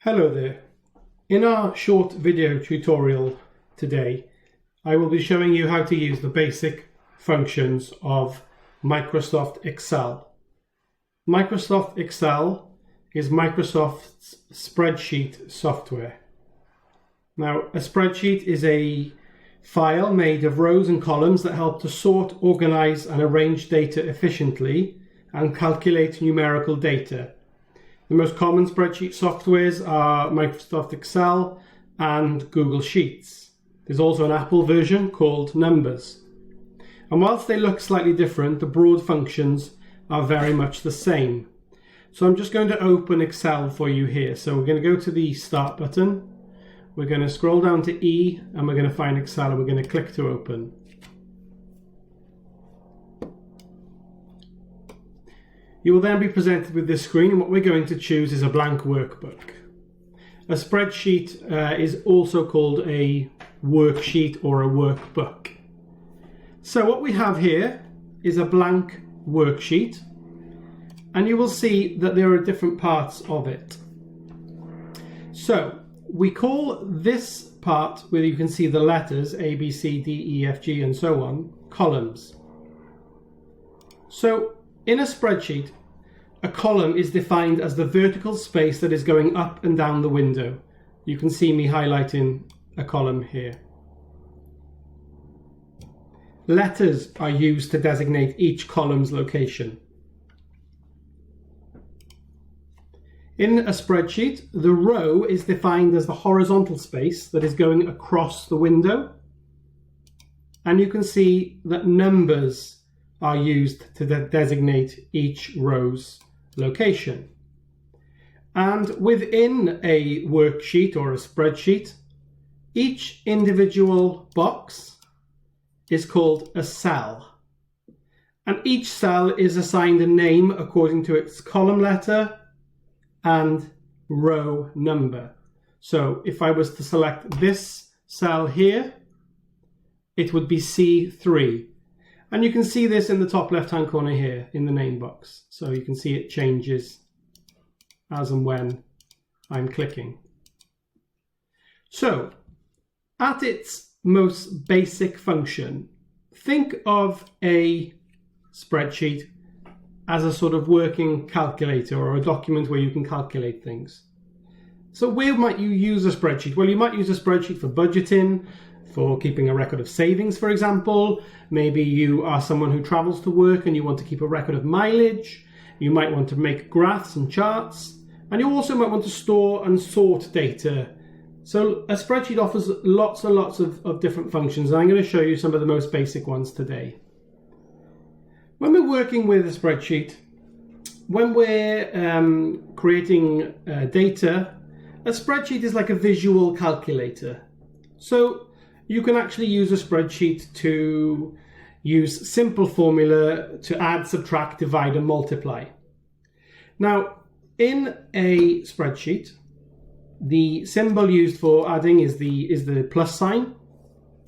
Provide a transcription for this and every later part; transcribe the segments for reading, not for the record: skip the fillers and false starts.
Hello there. In our short video tutorial today, I will be showing you how to use the basic functions of Microsoft Excel. Microsoft Excel is Microsoft's spreadsheet software. Now, a spreadsheet is a file made of rows and columns that help to sort, organize, and arrange data efficiently and calculate numerical data. The most common spreadsheet softwares are Microsoft Excel and Google Sheets. There's also an Apple version called Numbers. And whilst they look slightly different, the broad functions are very much the same. So I'm just going to open Excel for you here. So we're going to go to the Start button. We're going to scroll down to E and we're going to find Excel and we're going to click to open. You will then be presented with this screen, and what we're going to choose is a blank workbook. A spreadsheet is also called a worksheet or a workbook. So what we have here is a blank worksheet, and you will see that there are different parts of it. So we call this part, where you can see the letters A, B, C, D, E, F, G, and so on, columns. So in a spreadsheet, a column is defined as the vertical space that is going up and down the window. You can see me highlighting a column here. Letters are used to designate each column's location. In a spreadsheet, the row is defined as the horizontal space that is going across the window. And you can see that numbers are used to designate each row's location. And within a worksheet or a spreadsheet, each individual box is called a cell. And each cell is assigned a name according to its column letter and row number. So if I was to select this cell here, it would be C3. And you can see this in the top left-hand corner here in the name box. So you can see it changes as and when I'm clicking. So at its most basic function, think of a spreadsheet as a sort of working calculator or a document where you can calculate things. So where might you use a spreadsheet? Well, you might use a spreadsheet for budgeting, for keeping a record of savings, for example. Maybe you are someone who travels to work and you want to keep a record of mileage. You might want to make graphs and charts. And you also might want to store and sort data. So a spreadsheet offers lots and lots of different functions, and I'm going to show you some of the most basic ones today. When we're working with a spreadsheet, when we're creating data, a spreadsheet is like a visual calculator. So you can actually use a spreadsheet to use simple formula to add, subtract, divide, and multiply. Now, in a spreadsheet, the symbol used for adding is the plus sign.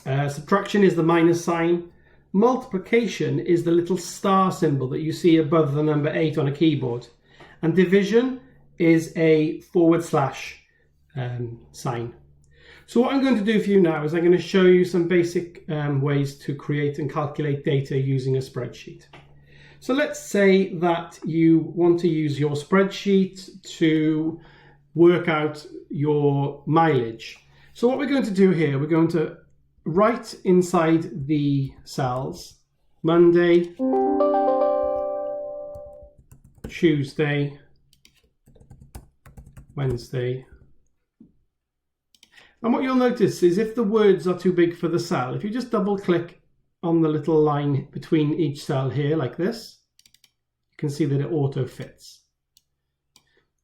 Subtraction is the minus sign. Multiplication is the little star symbol that you see above the number 8 on a keyboard. And division is a / sign. So what I'm going to do for you now is I'm going to show you some basic ways to create and calculate data using a spreadsheet. So let's say that you want to use your spreadsheet to work out your mileage. So what we're going to do here, we're going to write inside the cells Monday, Tuesday, Wednesday. And what you'll notice is if the words are too big for the cell, if you just double click on the little line between each cell here like this, you can see that it auto fits.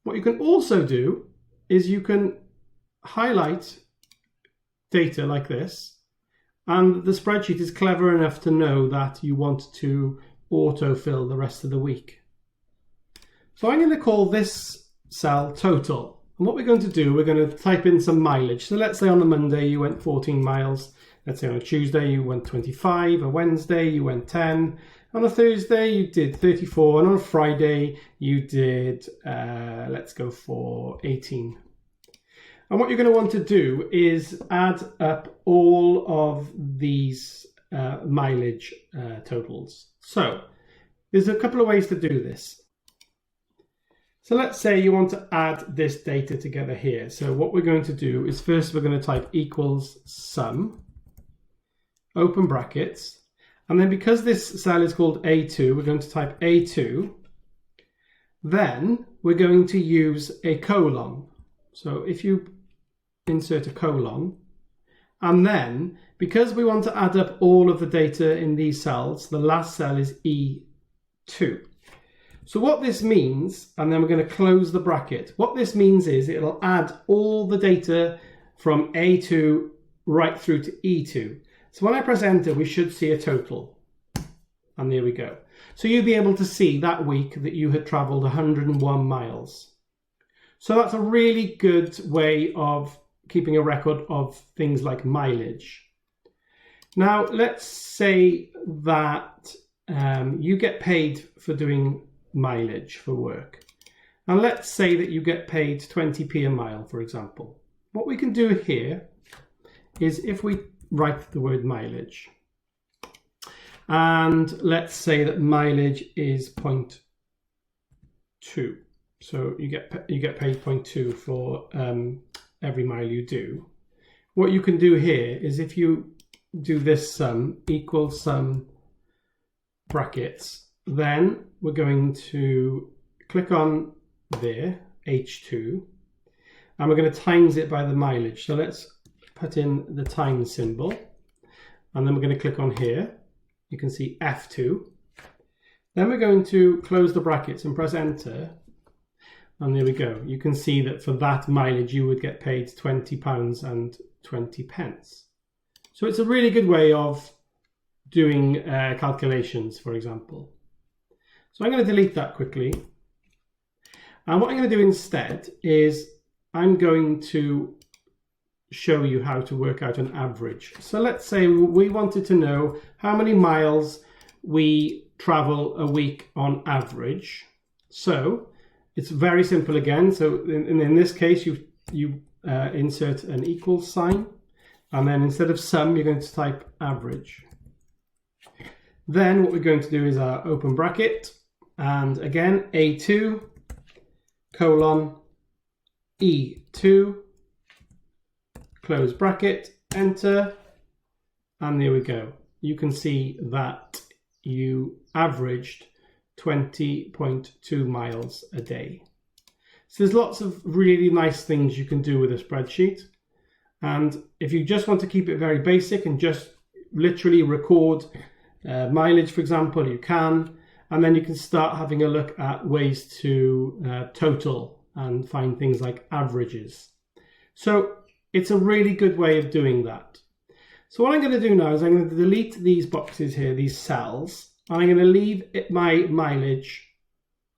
What you can also do is you can highlight data like this, and the spreadsheet is clever enough to know that you want to autofill the rest of the week. So I'm going to call this cell total. And what we're going to do, we're going to type in some mileage. So let's say on a Monday you went 14 miles. Let's say on a Tuesday you went 25. A Wednesday you went 10. On a Thursday you did 34. And on a Friday you did, let's go for 18. And what you're going to want to do is add up all of these mileage totals. So there's a couple of ways to do this. So let's say you want to add this data together here. So what we're going to do is first we're going to type equals sum, open brackets, and then because this cell is called A2, we're going to type A2. Then we're going to use a colon. So if you insert a colon, and then because we want to add up all of the data in these cells, the last cell is E2. So what this means, and then we're going to close the bracket, what this means is it'll add all the data from A2 right through to E2. So when I press enter, we should see a total. And there we go. So you'll be able to see that week that you had traveled 101 miles. So that's a really good way of keeping a record of things like mileage. Now, let's say that you get paid for doing mileage for work. And let's say that you get paid 20p a mile, for example. What we can do here is if we write the word mileage, and let's say that mileage is 0.2. So you get paid 0.2 for every mile you do. What you can do here is if you do this sum equals sum brackets, then we're going to click on there, H2, and we're going to times it by the mileage. So let's put in the times symbol, and then we're going to click on here. You can see F2. Then we're going to close the brackets and press enter. And there we go. You can see that for that mileage, you would get paid £20.20. So it's a really good way of doing calculations, for example. So I'm going to delete that quickly. And what I'm going to do instead is I'm going to show you how to work out an average. So let's say we wanted to know how many miles we travel a week on average. So it's very simple again. So in this case, you insert an equals sign, and then instead of sum, you're going to type average. Then what we're going to do is our open bracket, and again, A2, colon, E2, close bracket, enter, and there we go. You can see that you averaged 20.2 miles a day. So there's lots of really nice things you can do with a spreadsheet. And if you just want to keep it very basic and just literally record mileage, for example, you can. And then you can start having a look at ways to total and find things like averages. So it's a really good way of doing that. So what I'm going to do now is I'm going to delete these boxes here, these cells, and I'm going to leave my mileage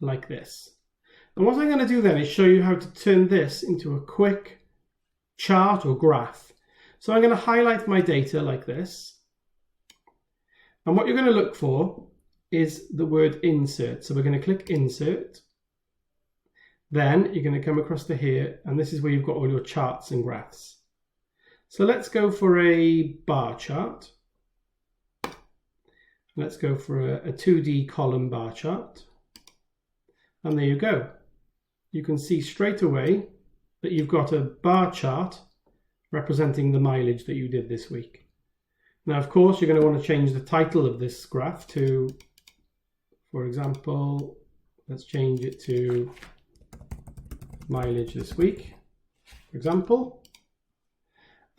like this. And what I'm going to do then is show you how to turn this into a quick chart or graph. So I'm going to highlight my data like this. And what you're going to look for is the word insert. So we're going to click insert. Then you're going to come across to here, and this is where you've got all your charts and graphs. So let's go for a bar chart. Let's go for a 2D column bar chart. And there you go. You can see straight away that you've got a bar chart representing the mileage that you did this week. Now, of course, you're going to want to change the title of this graph to, for example, let's change it to mileage this week, for example.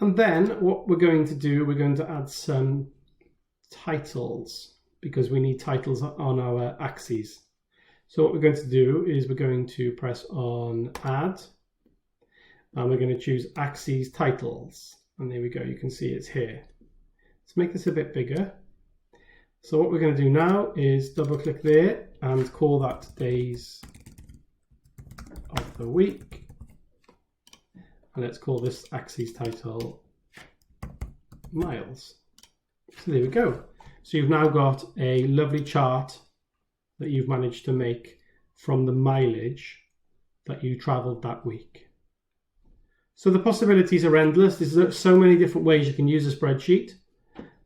And then what we're going to do, we're going to add some titles because we need titles on our axes. So what we're going to do is we're going to press on add, and we're going to choose axes titles. And there we go, you can see it's here. Let's make this a bit bigger. So what we're going to do now is double click there and call that days of the week. And let's call this axis title miles. So there we go. So you've now got a lovely chart that you've managed to make from the mileage that you traveled that week. So the possibilities are endless. There's so many different ways you can use a spreadsheet,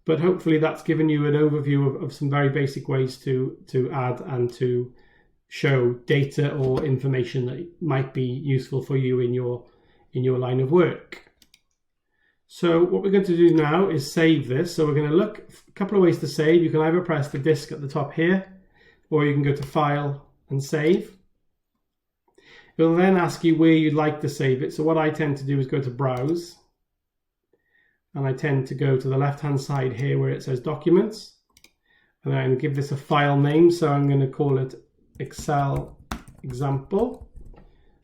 but hopefully that's given you an overview of some very basic ways to add and to show data or information that might be useful for you in your line of work. So what we're going to do now is save this. So we're going to look a couple of ways to save. You can either press the disk at the top here, or you can go to File and Save. It will then ask you where you'd like to save it. So what I tend to do is go to Browse, and I tend to go to the left-hand side here where it says Documents, and then give this a file name. So I'm going to call it Excel Example,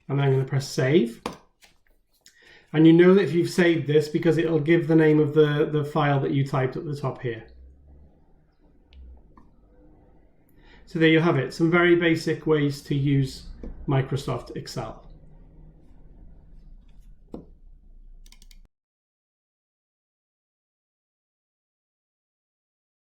and then I'm going to press Save. And you know that if you've saved this because it'll give the name of the file that you typed at the top here. So there you have it, some very basic ways to use Microsoft Excel.